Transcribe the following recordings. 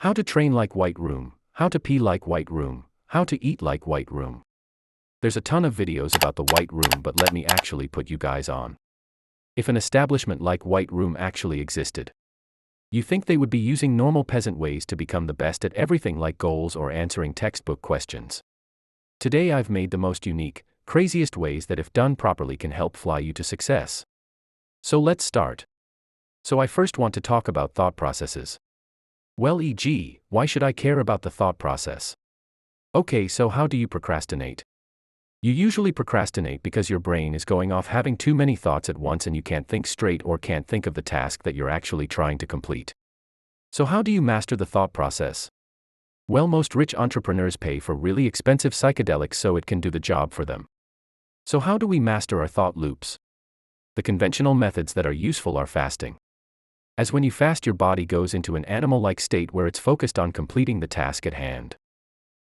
How to train like Whiteroom, how to pee like Whiteroom, how to eat like Whiteroom. There's a ton of videos about the Whiteroom, but let me actually put you guys on. If an establishment like Whiteroom actually existed, you think they would be using normal peasant ways to become the best at everything, like goals or answering textbook questions? Today I've made the most unique, craziest ways that, if done properly, can help fly you to success. So let's start. So I first want to talk about thought processes. Well, e.g., why should I care about the thought process? Okay, so how do you procrastinate? You usually procrastinate because your brain is going off having too many thoughts at once and you can't think straight or can't think of the task that you're actually trying to complete. So how do you master the thought process? Well, most rich entrepreneurs pay for really expensive psychedelics so it can do the job for them. So how do we master our thought loops? The conventional methods that are useful are fasting. As when you fast, your body goes into an animal-like state where it's focused on completing the task at hand.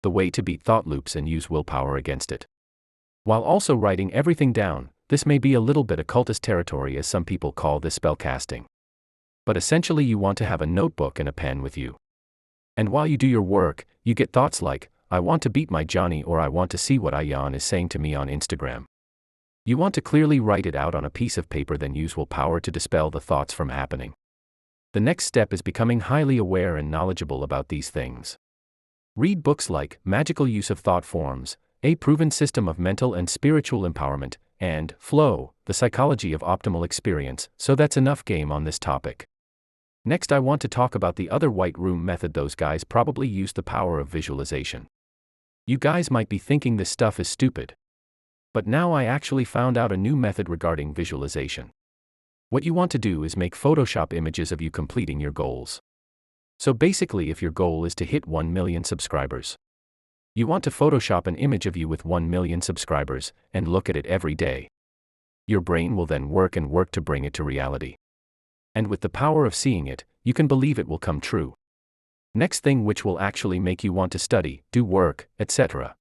The way to beat thought loops and use willpower against it, while also writing everything down. This may be a little bit occultist territory, as some people call this spellcasting. But essentially, you want to have a notebook and a pen with you. And while you do your work, you get thoughts like, I want to beat my Johnny, or I want to see what Ayan is saying to me on Instagram. You want to clearly write it out on a piece of paper, then use willpower to dispel the thoughts from happening. The next step is becoming highly aware and knowledgeable about these things. Read books like Magical Use of Thought Forms, A Proven System of Mental and Spiritual Empowerment, and Flow, The Psychology of Optimal Experience. So that's enough game on this topic. Next, I want to talk about the other Whiteroom method. Those guys probably use the power of visualization. You guys might be thinking this stuff is stupid. But now I actually found out a new method regarding visualization. What you want to do is make Photoshop images of you completing your goals. So basically, if your goal is to hit 1 million subscribers, you want to Photoshop an image of you with 1 million subscribers, and look at it every day. Your brain will then work to bring it to reality. And with the power of seeing it, you can believe it will come true. Next thing, which will actually make you want to study, do work, etc.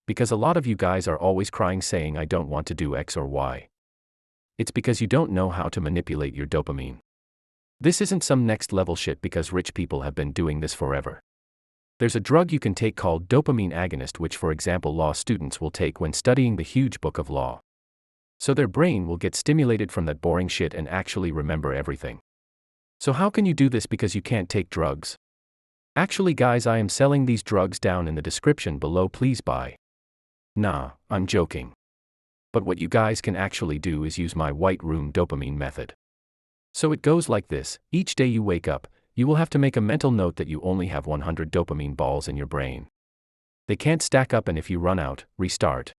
Because a lot of you guys are always crying saying, I don't want to do X or Y. It's because you don't know how to manipulate your dopamine. This isn't some next level shit, because rich people have been doing this forever. There's a drug you can take called dopamine agonist, which, for example, law students will take when studying the huge book of law. So their brain will get stimulated from that boring shit and actually remember everything. So how can you do this because you can't take drugs? Actually guys, I am selling these drugs down in the description below, please buy. Nah, I'm joking. But what you guys can actually do is use my Whiteroom dopamine method. So it goes like this: each day you wake up, you will have to make a mental note that you only have 100 dopamine balls in your brain. They can't stack up, and if you run out, restart.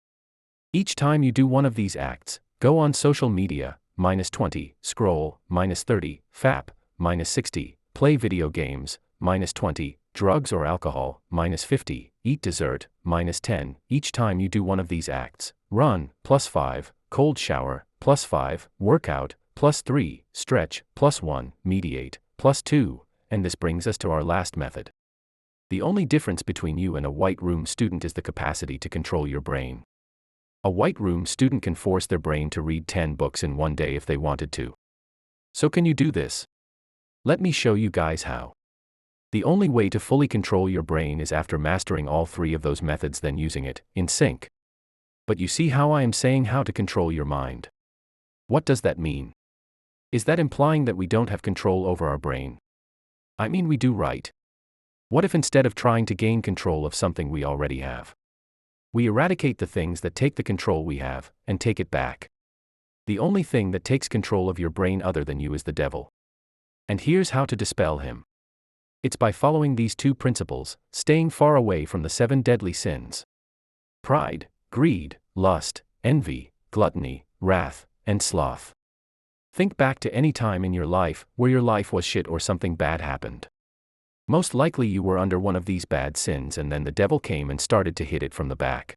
Each time you do one of these acts, go on social media, -20, scroll, -30, fap, -60, play video games, -20, drugs or alcohol, -50, eat dessert, -10. Each time you do one of these acts, run, +5, cold shower, +5, workout, +3, stretch, +1, mediate, +2, and this brings us to our last method. The only difference between you and a Whiteroom student is the capacity to control your brain. A Whiteroom student can force their brain to read 10 books in one day if they wanted to. So can you do this? Let me show you guys how. The only way to fully control your brain is after mastering all three of those methods, then using it in sync. But you see how I am saying how to control your mind? What does that mean? Is that implying that we don't have control over our brain? I mean, we do, right? What if instead of trying to gain control of something we already have, we eradicate the things that take the control we have, and take it back? The only thing that takes control of your brain other than you is the devil. And here's how to dispel him. It's by following these two principles, staying far away from the 7 deadly sins: pride, greed, lust, envy, gluttony, wrath, and sloth. Think back to any time in your life where your life was shit or something bad happened. Most likely you were under one of these bad sins, and then the devil came and started to hit it from the back.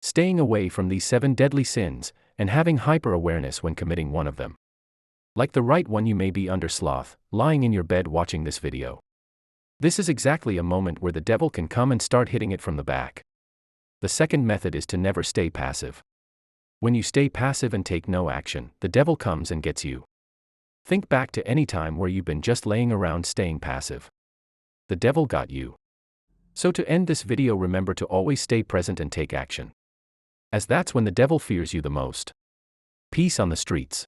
Staying away from these 7 deadly sins, and having hyper-awareness when committing one of them. Like the right one, you may be under sloth, lying in your bed watching this video. This is exactly a moment where the devil can come and start hitting it from the back. The second method is to never stay passive. When you stay passive and take no action, the devil comes and gets you. Think back to any time where you've been just laying around staying passive. The devil got you. So to end this video, remember to always stay present and take action, as that's when the devil fears you the most. Peace on the streets.